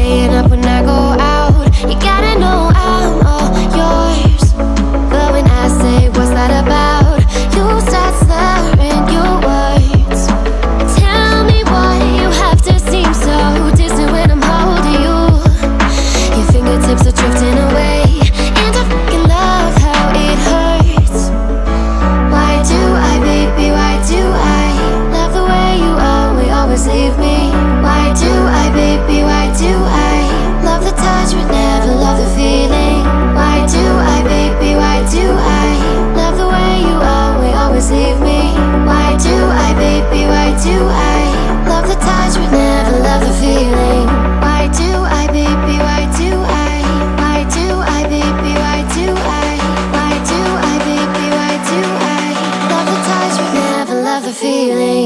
staying up when I go out. You gotta know I'm all yours. But when I say what's that about, you start slurring your words. Tell me why you have to seem so distant when I'm holding you. Your fingertips are drifting away, and I fucking love how it hurts. Why do I, baby, why do I love the way you always leave me? Why do I, baby, why do I love the touch but never love the feeling? Why do I, baby, why do I love the way you always leave me? Why do I, baby, why do I love the touch but never love the feeling? Why do I, baby, why do I? Why do I, baby, why do I? Why do I, baby, why do I love the touch but never love the feeling?